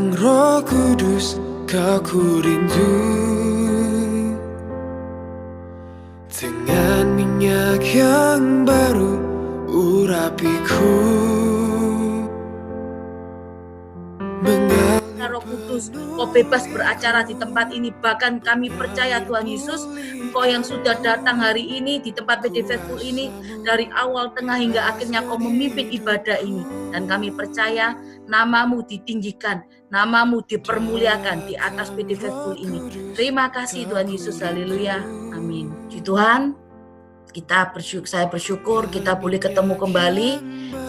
Datang Roh Kudus, Kau ku rindu, dengan minyak yang baru urapiku. Roh Kudus, Kau bebas beracara di tempat ini. Bahkan kami percaya Tuhan Yesus, Engkau yang sudah datang hari ini di tempat PD Faithful ini, dari awal, tengah, hingga akhirnya Kau memimpin ibadah ini. Dan kami percaya nama-Mu ditinggikan, nama-Mu dipermuliakan di atas PD Faithful ini. Terima kasih Tuhan Yesus, haleluya, amin. Puji Tuhan, saya bersyukur kita boleh ketemu kembali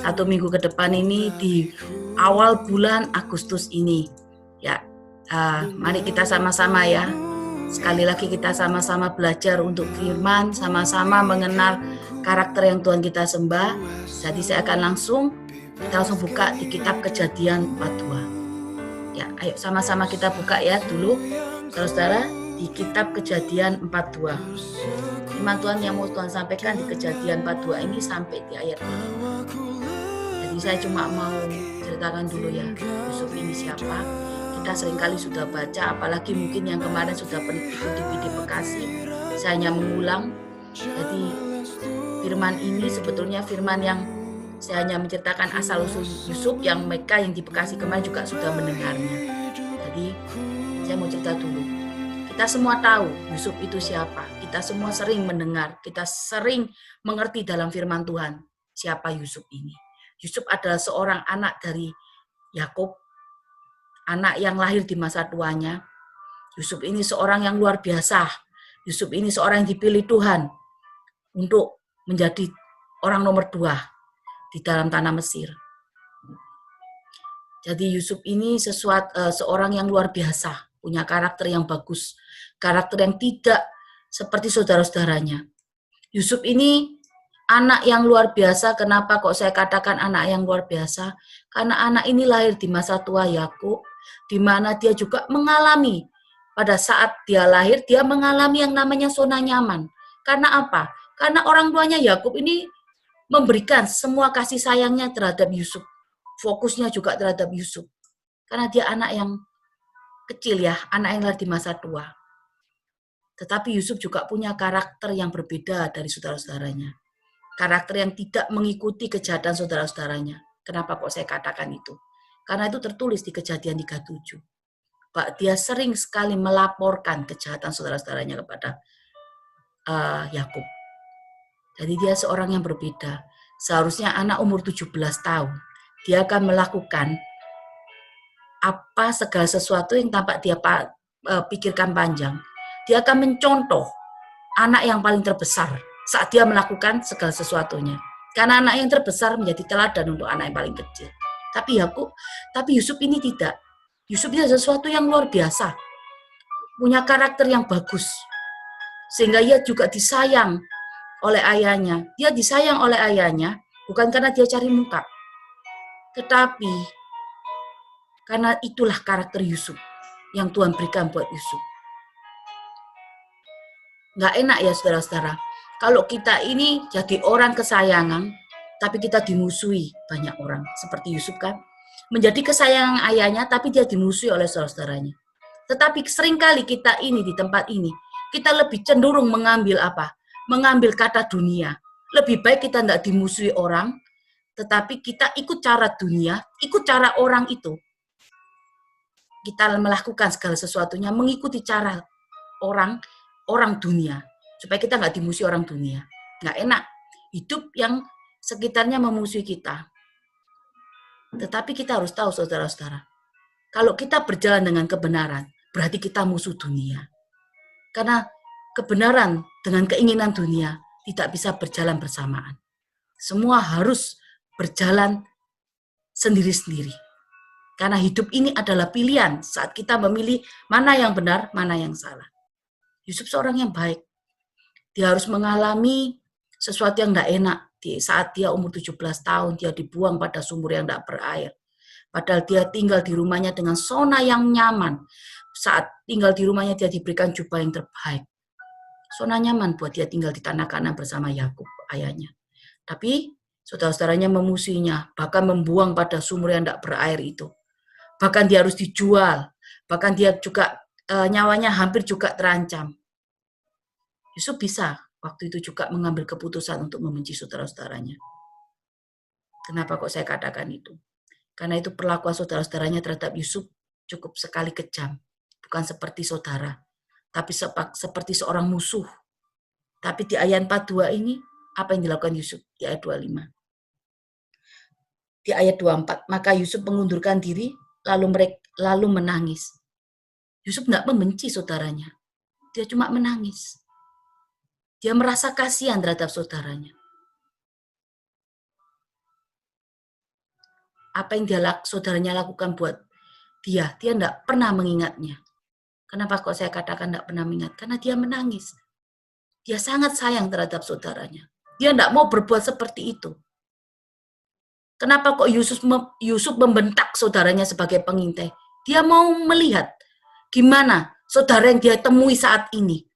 1 minggu ke depan ini di awal bulan Agustus ini. Ya, mari kita sama-sama ya. Sekali lagi kita sama-sama belajar untuk firman, sama-sama mengenal karakter yang Tuhan kita sembah. Jadi saya akan kita langsung buka di kitab Kejadian 42. Ya, ayo sama-sama kita buka ya dulu, saudara-saudara, di kitab Kejadian 42. Firman Tuhan yang mau Tuhan sampaikan di Kejadian 42 ini sampai di ayat 2. Jadi saya cuma mau ceritakan dulu ya, Yusuf ini siapa. Kita seringkali sudah baca, apalagi mungkin yang kemarin sudah ikuti PD Bekasi. Saya hanya mengulang. Jadi firman ini sebetulnya firman yang saya hanya menceritakan asal-usul Yusuf, yang mereka yang di Bekasi kemarin juga sudah mendengarnya. Jadi saya mau cerita dulu. Kita semua tahu Yusuf itu siapa. Kita semua sering mendengar, kita sering mengerti dalam firman Tuhan siapa Yusuf ini. Yusuf adalah seorang anak dari Yakub, anak yang lahir di masa tuanya. Yusuf ini seorang yang luar biasa. Yusuf ini seorang yang dipilih Tuhan untuk menjadi orang nomor 2 di dalam tanah Mesir. Jadi Yusuf ini seorang yang luar biasa, punya karakter yang bagus, karakter yang tidak seperti saudara-saudaranya. Yusuf ini anak yang luar biasa. Kenapa kok saya katakan anak yang luar biasa? Karena anak ini lahir di masa tua Yakub, di mana dia juga mengalami, pada saat dia lahir, dia mengalami yang namanya zona nyaman. Karena apa? Karena orang tuanya Yakub ini memberikan semua kasih sayangnya terhadap Yusuf. Fokusnya juga terhadap Yusuf. Karena dia anak yang kecil ya, anak yang lahir di masa tua. Tetapi Yusuf juga punya karakter yang berbeda dari saudara-saudaranya. Karakter yang tidak mengikuti kejahatan saudara-saudaranya. Kenapa kok saya katakan itu? Karena itu tertulis di Kejadian 37. Pak, dia sering sekali melaporkan kejahatan saudara-saudaranya kepada Yakub. Jadi dia seorang yang berbeda. Seharusnya anak umur 17 tahun, dia akan melakukan apa segala sesuatu yang tampak dia pikirkan panjang. Dia akan mencontoh anak yang paling terbesar saat dia melakukan segala sesuatunya. Karena anak yang terbesar menjadi teladan untuk anak yang paling kecil. Tapi Yusuf ini tidak. Yusuf ini sesuatu yang luar biasa. Punya karakter yang bagus. Sehingga ia juga disayang oleh ayahnya. Dia disayang oleh ayahnya bukan karena dia cari muka. Tetapi karena itulah karakter Yusuf yang Tuhan berikan buat Yusuf. Nggak enak ya saudara-saudara, kalau kita ini jadi orang kesayangan, tapi kita dimusuhi banyak orang. Seperti Yusuf kan, menjadi kesayangan ayahnya, tapi dia dimusuhi oleh saudara-saudaranya. Tetapi seringkali kita ini di tempat ini, kita lebih cenderung mengambil apa? Mengambil kata dunia. Lebih baik kita nggak dimusuhi orang, tetapi kita ikut cara dunia, ikut cara orang itu. Kita melakukan segala sesuatunya, mengikuti cara orang dunia, supaya kita nggak dimusuhi orang dunia. Nggak enak hidup yang sekitarnya memusuhi kita. Tetapi kita harus tahu saudara-saudara, kalau kita berjalan dengan kebenaran, berarti kita musuh dunia. Karena kebenaran dengan keinginan dunia tidak bisa berjalan bersamaan. Semua harus berjalan sendiri-sendiri. Karena hidup ini adalah pilihan saat kita memilih mana yang benar, mana yang salah. Yusuf seorang yang baik. Dia harus mengalami sesuatu yang tidak enak. Saat dia umur 17 tahun, dia dibuang pada sumur yang tidak berair. Padahal dia tinggal di rumahnya dengan zona yang nyaman. Saat tinggal di rumahnya, dia diberikan jubah yang terbaik. Zona nyaman buat dia tinggal di tanah Kanaan bersama Yakub, ayahnya. Tapi saudara-saudaranya memusuhinya, bahkan membuang pada sumur yang tidak berair itu. bahkan dia harus dijual, bahkan dia juga nyawanya hampir juga terancam. Yusuf bisa waktu itu juga mengambil keputusan untuk membenci saudara-saudaranya. Kenapa kok saya katakan itu? Karena itu perlakuan saudara-saudaranya terhadap Yusuf cukup sekali kejam. Bukan seperti saudara, tapi seperti seorang musuh. Tapi di ayat 42 ini, apa yang dilakukan Yusuf? Di ayat 25. Di ayat 24, maka Yusuf mengundurkan diri, lalu menangis. Yusuf tidak membenci saudaranya. Dia cuma menangis. Dia merasa kasihan terhadap saudaranya. Apa yang saudaranya lakukan buat dia tidak pernah mengingatnya. Kenapa kok saya katakan tidak pernah mengingat? Karena dia menangis. Dia sangat sayang terhadap saudaranya. Dia tidak mau berbuat seperti itu. Kenapa kok Yusuf membentak saudaranya sebagai pengintai? Dia mau melihat gimana saudara yang dia temui saat ini.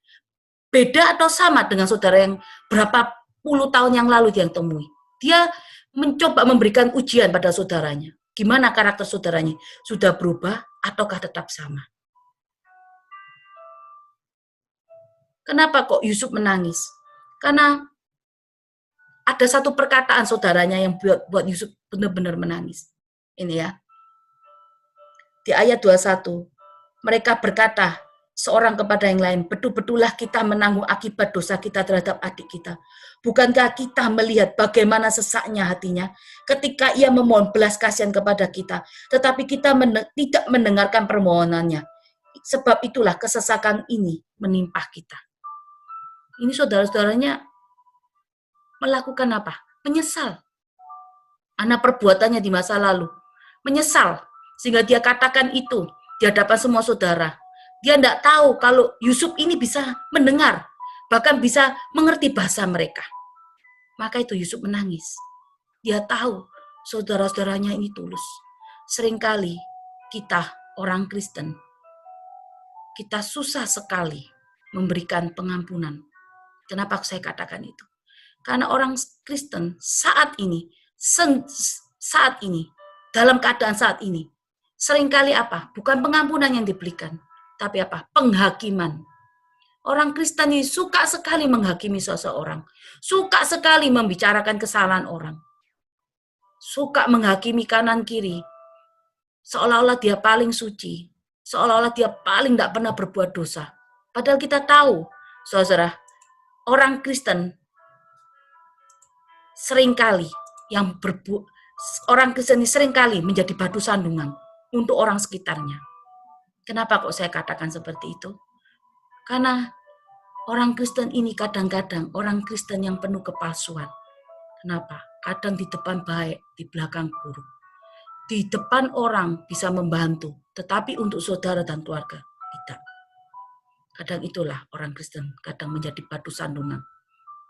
Beda atau sama dengan saudara yang berapa puluh tahun yang lalu dia temui. Dia mencoba memberikan ujian pada saudaranya. Gimana karakter saudaranya? Sudah berubah ataukah tetap sama? Kenapa kok Yusuf menangis? Karena ada satu perkataan saudaranya yang buat Yusuf benar-benar menangis. Ini ya. Di ayat 21, mereka berkata seorang kepada yang lain, betul-betullah kita menanggung akibat dosa kita terhadap adik kita. Bukankah kita melihat bagaimana sesaknya hatinya ketika ia memohon belas kasihan kepada kita, tetapi kita tidak mendengarkan permohonannya. Sebab itulah kesesakan ini menimpa kita. Ini saudara-saudaranya melakukan apa? Menyesal. Anak perbuatannya di masa lalu. Menyesal. Sehingga dia katakan itu di hadapan semua saudara. Dia tidak tahu kalau Yusuf ini bisa mendengar. Bahkan bisa mengerti bahasa mereka. Maka itu Yusuf menangis. Dia tahu saudara-saudaranya ini tulus. Seringkali kita orang Kristen, kita susah sekali memberikan pengampunan. Kenapa saya katakan itu? Karena orang Kristen saat ini, dalam keadaan saat ini, seringkali apa? Bukan pengampunan yang diberikan, tapi apa? Penghakiman. Orang Kristen ini suka sekali menghakimi seseorang, suka sekali membicarakan kesalahan orang, suka menghakimi kanan kiri, seolah-olah dia paling suci, seolah-olah dia paling tidak pernah berbuat dosa. Padahal kita tahu, saudara, orang Kristen seringkali orang Kristen ini seringkali menjadi batu sandungan untuk orang sekitarnya. Kenapa kok saya katakan seperti itu? Karena orang Kristen ini kadang-kadang orang Kristen yang penuh kepalsuan. Kenapa? Kadang di depan baik, di belakang buruk. Di depan orang bisa membantu, tetapi untuk saudara dan keluarga tidak. Kadang itulah orang Kristen kadang menjadi batu sandungan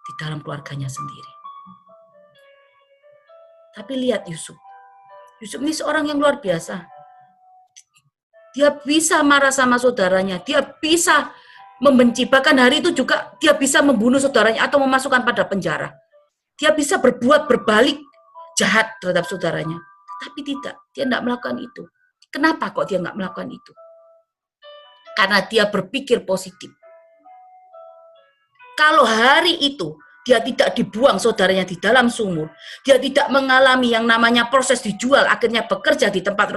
di dalam keluarganya sendiri. Tapi lihat Yusuf. Yusuf ini seorang yang luar biasa. Dia bisa marah sama saudaranya, dia bisa membenci, bahkan hari itu juga dia bisa membunuh saudaranya atau memasukkan pada penjara. Dia bisa berbuat berbalik jahat terhadap saudaranya. Tapi tidak, dia tidak melakukan itu. Kenapa kok dia tidak melakukan itu? Karena dia berpikir positif. Kalau hari itu dia tidak dibuang saudaranya di dalam sumur, dia tidak mengalami yang namanya proses dijual, akhirnya bekerja di tempat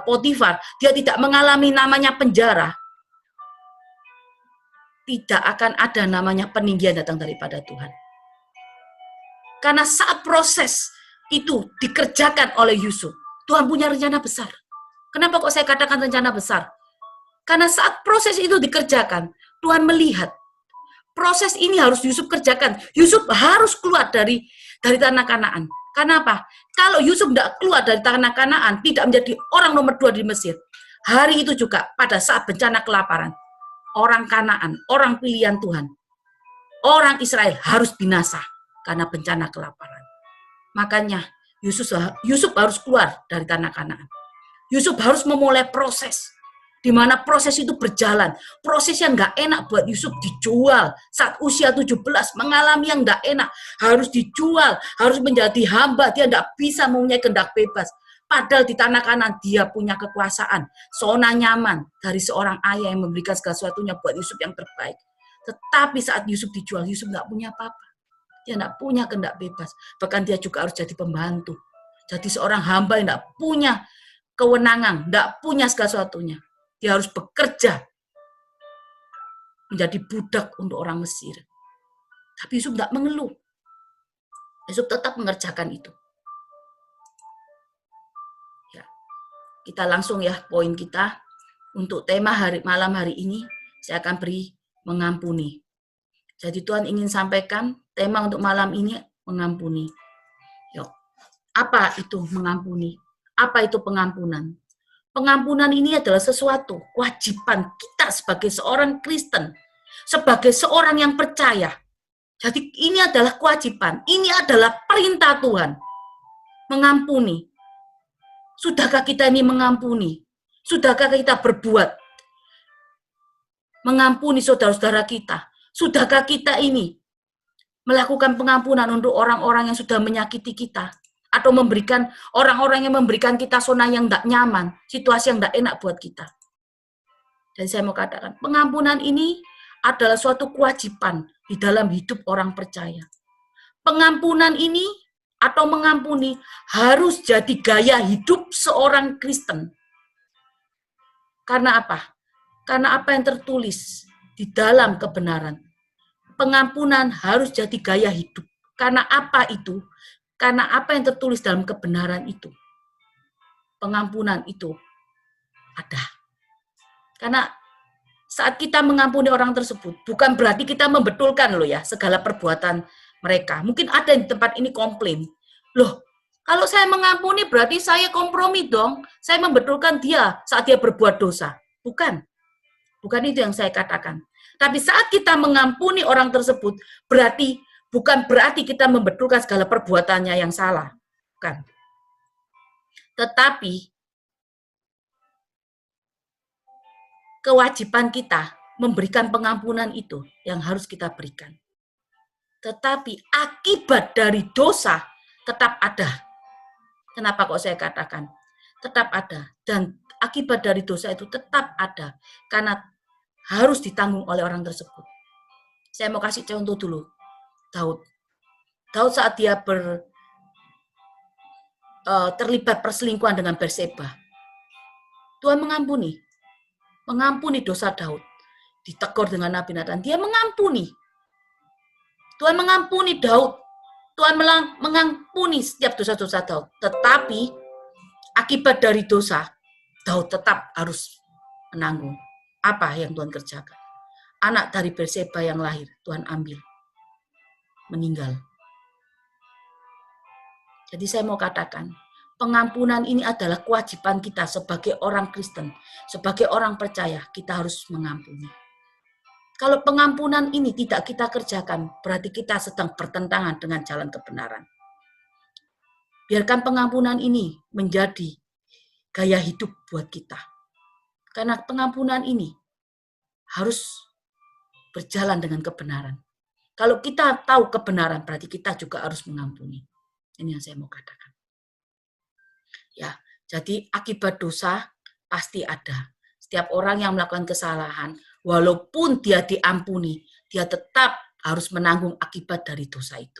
Potifar, dia tidak mengalami namanya penjara, tidak akan ada namanya peninggian datang daripada Tuhan. Karena saat proses itu dikerjakan oleh Yusuf, Tuhan punya rencana besar. Kenapa kok saya katakan rencana besar? Karena saat proses itu dikerjakan, Tuhan melihat proses ini harus Yusuf kerjakan. Yusuf harus keluar dari tanah Kanaan. Kenapa? Kalau Yusuf tidak keluar dari tanah Kanaan, tidak menjadi orang nomor 2 di Mesir. Hari itu juga pada saat bencana kelaparan, orang Kanaan, orang pilihan Tuhan, orang Israel harus binasa karena bencana kelaparan. Makanya Yusuf harus keluar dari tanah Kanaan. Yusuf harus memulai proses. Di mana proses itu berjalan. Proses yang nggak enak buat Yusuf dijual. Saat usia 17 mengalami yang nggak enak. Harus dijual, harus menjadi hamba. Dia nggak bisa mempunyai kehendak bebas. Padahal di tanah Kanan dia punya kekuasaan, zona nyaman dari seorang ayah yang memberikan segala sesuatunya buat Yusuf yang terbaik. Tetapi saat Yusuf dijual, Yusuf nggak punya apa-apa. Dia nggak punya kehendak bebas. Bahkan dia juga harus jadi pembantu. Jadi seorang hamba yang nggak punya kewenangan, nggak punya segala sesuatunya. Dia harus bekerja menjadi budak untuk orang Mesir. Tapi Yusuf nggak mengeluh. Yusuf tetap mengerjakan itu. Ya, kita langsung ya poin kita untuk tema malam hari ini saya akan beri mengampuni. Jadi Tuhan ingin sampaikan tema untuk malam ini mengampuni. Yuk, apa itu mengampuni? Apa itu pengampunan? Pengampunan ini adalah sesuatu kewajiban kita sebagai seorang Kristen, sebagai seorang yang percaya. Jadi ini adalah kewajiban, ini adalah perintah Tuhan. Mengampuni. Sudahkah kita ini mengampuni? Sudahkah kita berbuat mengampuni saudara-saudara kita? Sudahkah kita ini melakukan pengampunan untuk orang-orang yang sudah menyakiti kita? Atau memberikan orang-orang yang memberikan kita zona yang tidak nyaman, situasi yang tidak enak buat kita. Dan saya mau katakan, pengampunan ini adalah suatu kewajiban di dalam hidup orang percaya. Pengampunan ini atau mengampuni harus jadi gaya hidup seorang Kristen. Karena apa? Karena apa yang tertulis di dalam kebenaran. Pengampunan harus jadi gaya hidup. Karena apa itu? Karena apa yang tertulis dalam kebenaran itu. Pengampunan itu ada. Karena saat kita mengampuni orang tersebut, bukan berarti kita membetulkan loh ya, segala perbuatan mereka. Mungkin ada di tempat ini komplain. Loh, kalau saya mengampuni berarti saya kompromi dong. Saya membetulkan dia saat dia berbuat dosa. Bukan. Bukan itu yang saya katakan. Tapi saat kita mengampuni orang tersebut, bukan berarti kita membetulkan segala perbuatannya yang salah. Bukan. Tetapi kewajiban kita memberikan pengampunan itu yang harus kita berikan. Tetapi akibat dari dosa tetap ada. Kenapa kok saya katakan? Tetap ada. Dan akibat dari dosa itu tetap ada. Karena harus ditanggung oleh orang tersebut. Saya mau kasih contoh dulu. Daud saat dia terlibat perselingkuhan dengan Batseba, Tuhan mengampuni dosa Daud. Ditegur dengan Nabi Nathan, dia mengampuni. Tuhan mengampuni Daud. Tuhan mengampuni setiap dosa-dosa Daud. Tetapi akibat dari dosa, Daud tetap harus menanggung. Apa yang Tuhan kerjakan? Anak dari Batseba yang lahir, Tuhan ambil. Meninggal. Jadi saya mau katakan, pengampunan ini adalah kewajiban kita sebagai orang Kristen, sebagai orang percaya, kita harus mengampuni. Kalau pengampunan ini tidak kita kerjakan, berarti kita sedang bertentangan dengan jalan kebenaran. Biarkan pengampunan ini menjadi gaya hidup buat kita. Karena pengampunan ini harus berjalan dengan kebenaran. Kalau kita tahu kebenaran, berarti kita juga harus mengampuni. Ini yang saya mau katakan. Ya, jadi akibat dosa pasti ada. Setiap orang yang melakukan kesalahan, walaupun dia diampuni, dia tetap harus menanggung akibat dari dosa itu.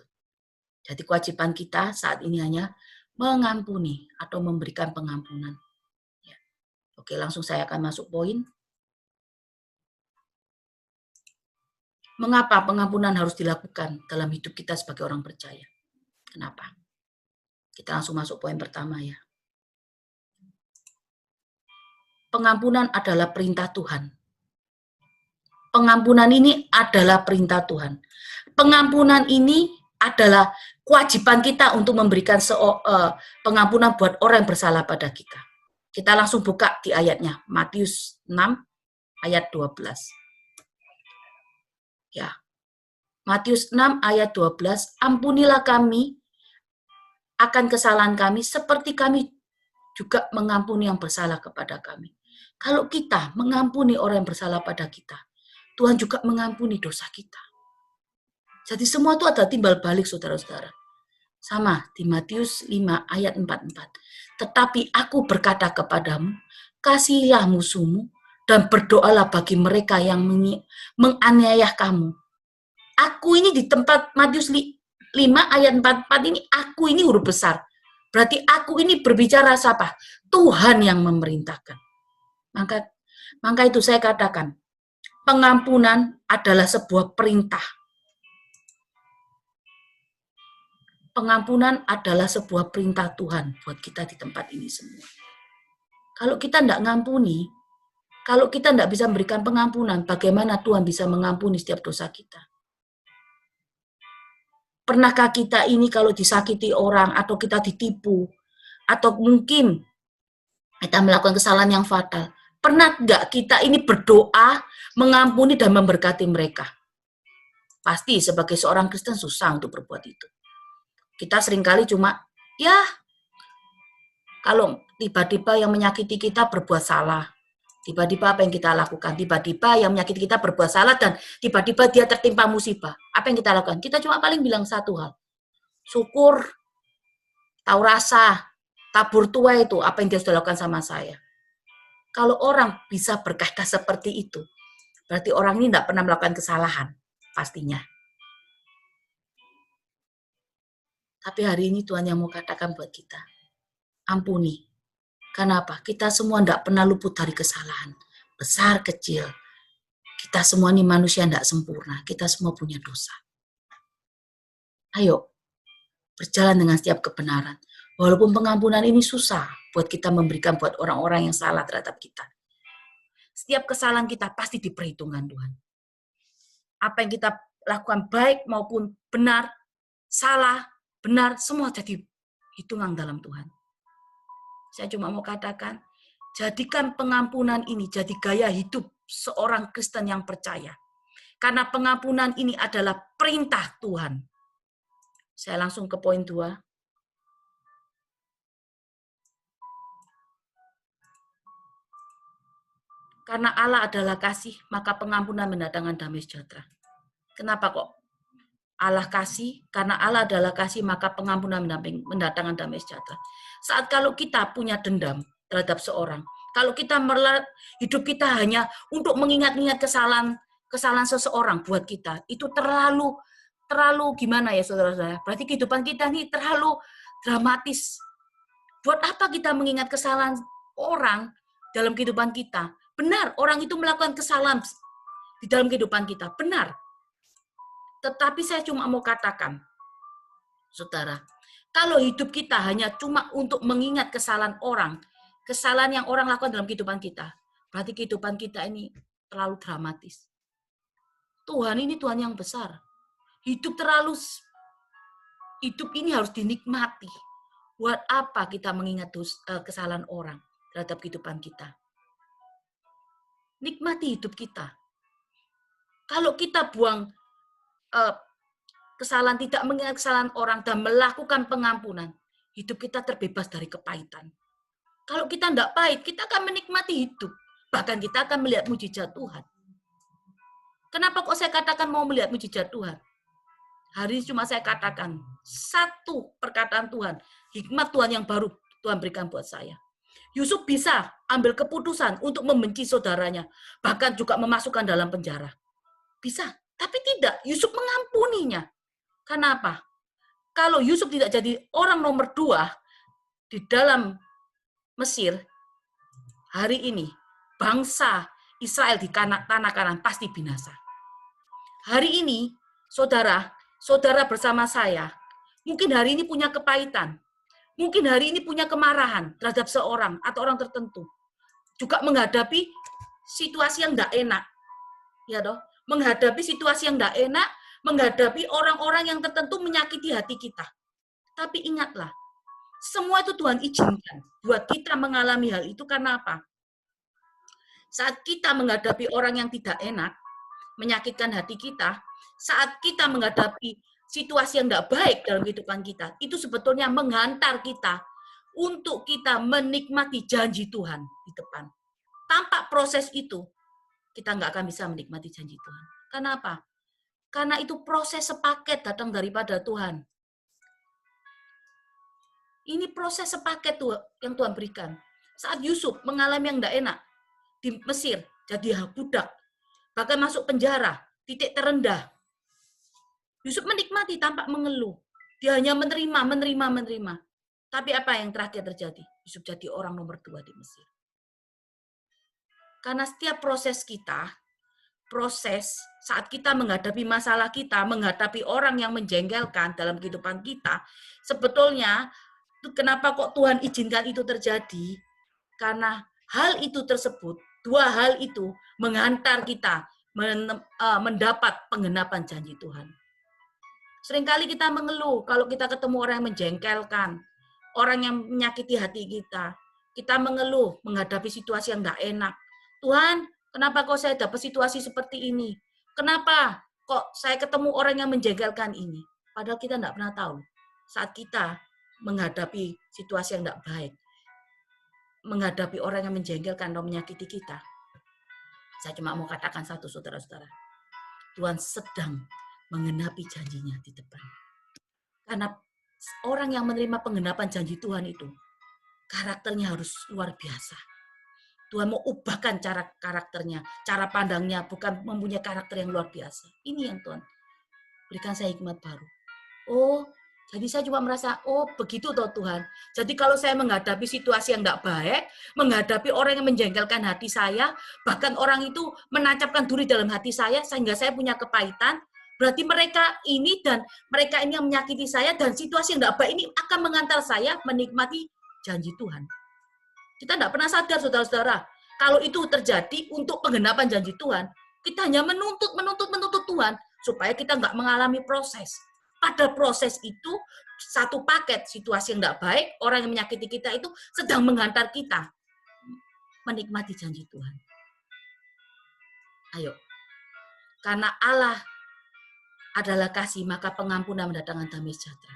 Jadi kewajiban kita saat ini hanya mengampuni atau memberikan pengampunan. Ya. Oke, langsung saya akan masuk poin. Mengapa pengampunan harus dilakukan dalam hidup kita sebagai orang percaya? Kenapa? Kita langsung masuk poin pertama ya. Pengampunan adalah perintah Tuhan. Pengampunan ini adalah perintah Tuhan. Pengampunan ini adalah kewajiban kita untuk memberikan pengampunan buat orang yang bersalah pada kita. Kita langsung buka di ayatnya, Matius 6 ayat 12. Ya. Matius 6 ayat 12, ampunilah kami akan kesalahan kami seperti kami juga mengampuni yang bersalah kepada kami. Kalau kita mengampuni orang yang bersalah pada kita, Tuhan juga mengampuni dosa kita. Jadi semua itu ada timbal balik, saudara-saudara. Sama di Matius 5 ayat 44. Tetapi aku berkata kepadamu, kasihilah musuhmu dan berdoalah bagi mereka yang menganiaya kamu. Aku ini di tempat Matius 5 ayat 44 ini, aku ini huruf besar. Berarti aku ini berbicara siapa? Tuhan yang memerintahkan. Maka itu saya katakan, pengampunan adalah sebuah perintah. Pengampunan adalah sebuah perintah Tuhan buat kita di tempat ini semua. Kalau kita tidak ngampuni, kalau kita tidak bisa memberikan pengampunan, bagaimana Tuhan bisa mengampuni setiap dosa kita? Pernahkah kita ini kalau disakiti orang, atau kita ditipu, atau mungkin kita melakukan kesalahan yang fatal, pernah nggak kita ini berdoa, mengampuni dan memberkati mereka? Pasti sebagai seorang Kristen susah untuk berbuat itu. Kita seringkali cuma, ya, kalau tiba-tiba yang menyakiti kita berbuat salah, tiba-tiba apa yang kita lakukan? Tiba-tiba yang menyakiti kita berbuat salah dan tiba-tiba dia tertimpa musibah. Apa yang kita lakukan? Kita cuma paling bilang satu hal, syukur, tahu rasa, tabur tua itu apa yang dia sudah lakukan sama saya. Kalau orang bisa berkata seperti itu, berarti orang ini tidak pernah melakukan kesalahan, pastinya. Tapi hari ini Tuhan yang mau katakan buat kita, ampuni. Kenapa? Kita semua tidak pernah luput dari kesalahan. Besar, kecil. Kita semua ini manusia tidak sempurna. Kita semua punya dosa. Ayo, berjalan dengan setiap kebenaran. Walaupun pengampunan ini susah buat kita memberikan buat orang-orang yang salah terhadap kita. Setiap kesalahan kita pasti diperhitungkan Tuhan. Apa yang kita lakukan baik maupun benar, salah, benar, semua jadi hitungan dalam Tuhan. Saya cuma mau katakan, jadikan pengampunan ini jadi gaya hidup seorang Kristen yang percaya. Karena pengampunan ini adalah perintah Tuhan. Saya langsung ke poin 2. Karena Allah adalah kasih, maka pengampunan mendatangkan damai sejahtera. Kenapa kok Allah kasih? Karena Allah adalah kasih, maka pengampunan mendatangkan damai sejahtera. Saat kalau kita punya dendam terhadap seorang, kalau kita hidup kita hanya untuk mengingat-ingat kesalahan seseorang buat kita, itu terlalu gimana ya saudara-saudara? Berarti kehidupan kita ini terlalu dramatis. Buat apa kita mengingat kesalahan orang dalam kehidupan kita? Benar, orang itu melakukan kesalahan di dalam kehidupan kita. Benar. Tetapi saya cuma mau katakan, saudara, kalau hidup kita hanya cuma untuk mengingat kesalahan orang, kesalahan yang orang lakukan dalam kehidupan kita, berarti kehidupan kita ini terlalu dramatis. Tuhan ini Tuhan yang besar. Hidup ini harus dinikmati. Buat apa kita mengingat kesalahan orang terhadap kehidupan kita? Nikmati hidup kita. Kalau kita buang kesalahan, tidak mengingat kesalahan orang dan melakukan pengampunan, hidup kita terbebas dari kepahitan. Kalau kita tidak pahit, kita akan menikmati hidup. Bahkan kita akan melihat mujizat Tuhan. Kenapa kok saya katakan mau melihat mujizat Tuhan? Hari ini cuma saya katakan satu perkataan Tuhan, hikmat Tuhan yang baru Tuhan berikan buat saya. Yusuf bisa ambil keputusan untuk membenci saudaranya, bahkan juga memasukkan dalam penjara. Bisa, tapi tidak. Yusuf mengampuninya. Kenapa? Kalau Yusuf tidak jadi orang nomor 2 di dalam Mesir, hari ini bangsa Israel di tanah Kanaan pasti binasa. Hari ini, saudara bersama saya, mungkin hari ini punya kepahitan, mungkin hari ini punya kemarahan terhadap seorang atau orang tertentu, juga menghadapi situasi yang tidak enak, ya toh, menghadapi situasi yang tidak enak, menghadapi orang-orang yang tertentu menyakiti hati kita. Tapi ingatlah, semua itu Tuhan izinkan buat kita mengalami hal itu karena apa? Saat kita menghadapi orang yang tidak enak, menyakitkan hati kita, saat kita menghadapi situasi yang tidak baik dalam kehidupan kita, itu sebetulnya menghantar kita untuk kita menikmati janji Tuhan di depan. Tanpa proses itu, kita nggak akan bisa menikmati janji Tuhan. Kenapa? Karena itu proses sepaket datang daripada Tuhan. Ini proses sepaket tuh yang Tuhan berikan. Saat Yusuf mengalami yang tidak enak di Mesir, jadi budak, bahkan masuk penjara, titik terendah. Yusuf menikmati tanpa mengeluh. Dia hanya menerima. Tapi apa yang terakhir terjadi? Yusuf jadi orang nomor 2 di Mesir. Karena setiap proses kita, saat kita menghadapi masalah kita, menghadapi orang yang menjengkelkan dalam kehidupan kita, sebetulnya kenapa kok Tuhan izinkan itu terjadi? Karena hal itu tersebut, dua hal itu menghantar kita mendapat penggenapan janji Tuhan. Seringkali kita mengeluh kalau kita ketemu orang yang menjengkelkan, orang yang menyakiti hati kita. Kita mengeluh menghadapi situasi yang tidak enak. Tuhan, kenapa kok saya dapat situasi seperti ini? Kenapa kok saya ketemu orang yang menjengkelkan ini? Padahal kita tidak pernah tahu saat kita menghadapi situasi yang tidak baik, menghadapi orang yang menjengkelkan atau menyakiti kita. Saya cuma mau katakan satu, saudara-saudara. Tuhan sedang menggenapi janjinya di depan. Karena orang yang menerima penggenapan janji Tuhan itu, karakternya harus luar biasa. Tuhan mau ubahkan cara karakternya, cara pandangnya, bukan mempunyai karakter yang luar biasa. Ini yang Tuhan berikan saya hikmat baru. Oh, jadi saya cuma merasa, oh begitu toh Tuhan. Jadi kalau saya menghadapi situasi yang tidak baik, menghadapi orang yang menjengkelkan hati saya, bahkan orang itu menancapkan duri dalam hati saya, sehingga saya punya kepahitan, berarti mereka ini yang menyakiti saya, dan situasi yang tidak baik ini akan mengantar saya menikmati janji Tuhan. Kita tidak pernah sadar, saudara-saudara, kalau itu terjadi untuk penggenapan janji Tuhan, kita hanya menuntut Tuhan, supaya kita nggak mengalami proses. Pada proses itu, satu paket situasi yang tidak baik, orang yang menyakiti kita itu sedang menghantar kita menikmati janji Tuhan. Ayo, karena Allah adalah kasih, maka pengampunan mendatangkan damai sejahtera.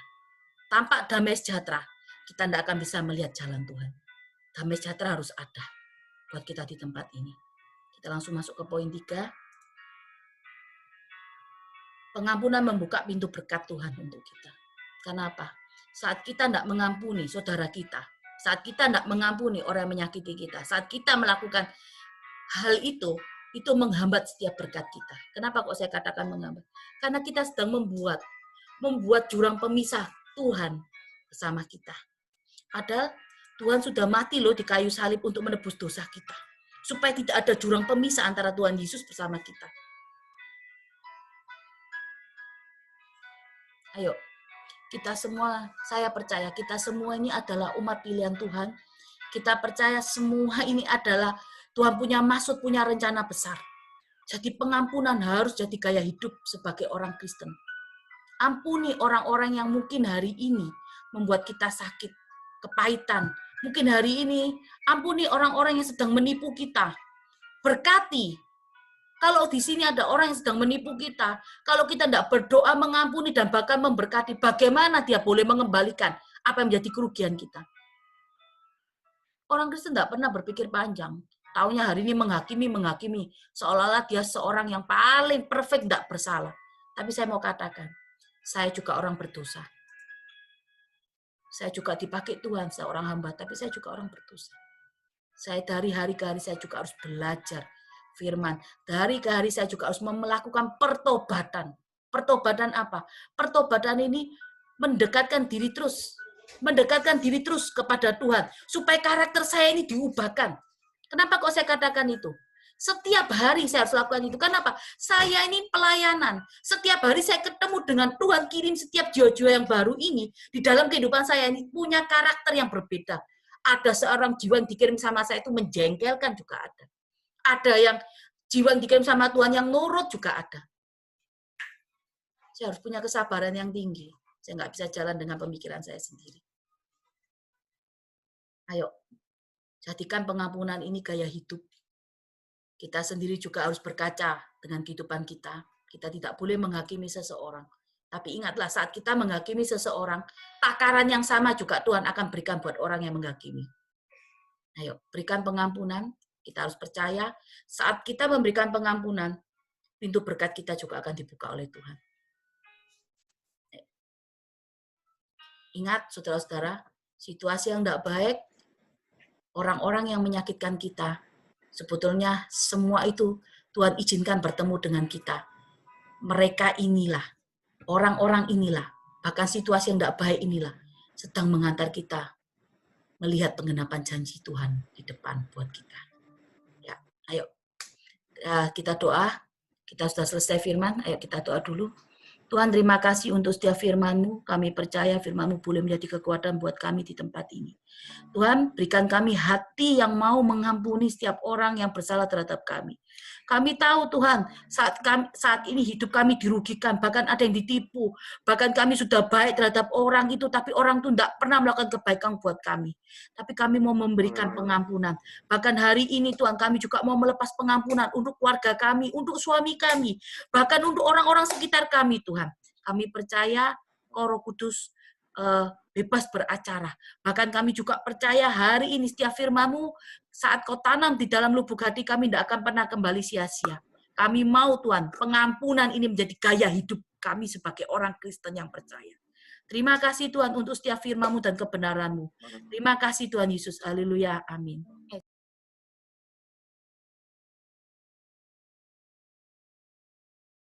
Tanpa damai sejahtera, kita tidak akan bisa melihat jalan Tuhan. Damai sejahtera harus ada buat kita di tempat ini. Kita langsung masuk ke poin 3. Pengampunan membuka pintu berkat Tuhan untuk kita. Kenapa? Saat kita tidak mengampuni saudara kita, saat kita tidak mengampuni orang yang menyakiti kita, saat kita melakukan hal itu menghambat setiap berkat kita. Kenapa kok saya katakan menghambat? Karena kita sedang membuat jurang pemisah Tuhan bersama kita. Padahal Tuhan sudah mati loh di kayu salib untuk menebus dosa kita. Supaya tidak ada jurang pemisah antara Tuhan Yesus bersama kita. Ayo, kita semua, saya percaya kita semua ini adalah umat pilihan Tuhan. Kita percaya semua ini adalah Tuhan punya maksud, punya rencana besar. Jadi pengampunan harus jadi gaya hidup sebagai orang Kristen. Ampuni orang-orang yang mungkin hari ini membuat kita sakit, kepahitan. Mungkin hari ini ampuni orang-orang yang sedang menipu kita. Berkati. Kalau di sini ada orang yang sedang menipu kita, kalau kita tidak berdoa mengampuni dan bahkan memberkati, bagaimana dia boleh mengembalikan apa yang menjadi kerugian kita? Orang Kristen tidak pernah berpikir panjang. Taunya hari ini menghakimi, seolah-olah dia seorang yang paling perfect, tidak bersalah. Tapi saya mau katakan, saya juga orang berdosa. Saya juga dipakai Tuhan, seorang hamba, tapi saya juga orang berdosa. Saya dari hari ke hari saya juga harus belajar firman. Dari ke hari saya juga harus melakukan pertobatan. Pertobatan apa? Pertobatan ini mendekatkan diri terus kepada Tuhan supaya karakter saya ini diubahkan. Kenapa kok saya katakan itu? Setiap hari saya harus lakukan itu. Kenapa? Saya ini pelayanan. Setiap hari saya ketemu dengan Tuhan, kirim setiap jiwa-jiwa yang baru ini di dalam kehidupan saya ini punya karakter yang berbeda. Ada seorang jiwa yang dikirim sama saya itu menjengkelkan juga ada. Ada yang jiwa yang dikirim sama Tuhan yang nurut juga ada. Saya harus punya kesabaran yang tinggi. Saya nggak bisa jalan dengan pemikiran saya sendiri. Ayo, jadikan pengampunan ini gaya hidup. Kita sendiri juga harus berkaca dengan kehidupan kita. Kita tidak boleh menghakimi seseorang. Tapi ingatlah, saat kita menghakimi seseorang, takaran yang sama juga Tuhan akan berikan buat orang yang menghakimi. Ayo, berikan pengampunan. Kita harus percaya, saat kita memberikan pengampunan, pintu berkat kita juga akan dibuka oleh Tuhan. Ingat, saudara-saudara, situasi yang tidak baik, orang-orang yang menyakitkan kita, sebetulnya semua itu Tuhan izinkan bertemu dengan kita. Mereka inilah, orang-orang inilah, bahkan situasi yang tidak baik inilah, sedang mengantar kita melihat penggenapan janji Tuhan di depan buat kita. Ya, ayo kita doa. Kita sudah selesai firman, ayo kita doa dulu. Tuhan, terima kasih untuk setiap firman-Mu. Kami percaya firman-Mu boleh menjadi kekuatan buat kami di tempat ini. Tuhan, berikan kami hati yang mau mengampuni setiap orang yang bersalah terhadap kami. Kami tahu Tuhan, saat ini hidup kami dirugikan, bahkan ada yang ditipu, bahkan kami sudah baik terhadap orang itu, tapi orang itu tidak pernah melakukan kebaikan buat kami. Tapi kami mau memberikan pengampunan. Bahkan hari ini Tuhan, kami juga mau melepas pengampunan untuk keluarga kami, untuk suami kami, bahkan untuk orang-orang sekitar kami Tuhan. Kami percaya Roh Kudus bebas beracara. Bahkan kami juga percaya hari ini setiap firman-Mu saat Kau tanam di dalam lubuk hati kami tidak akan pernah kembali sia-sia. Kami mau Tuhan, pengampunan ini menjadi gaya hidup kami sebagai orang Kristen yang percaya. Terima kasih Tuhan untuk setiap firman-Mu dan kebenaran-Mu. Terima kasih Tuhan Yesus. Haleluya. Amin.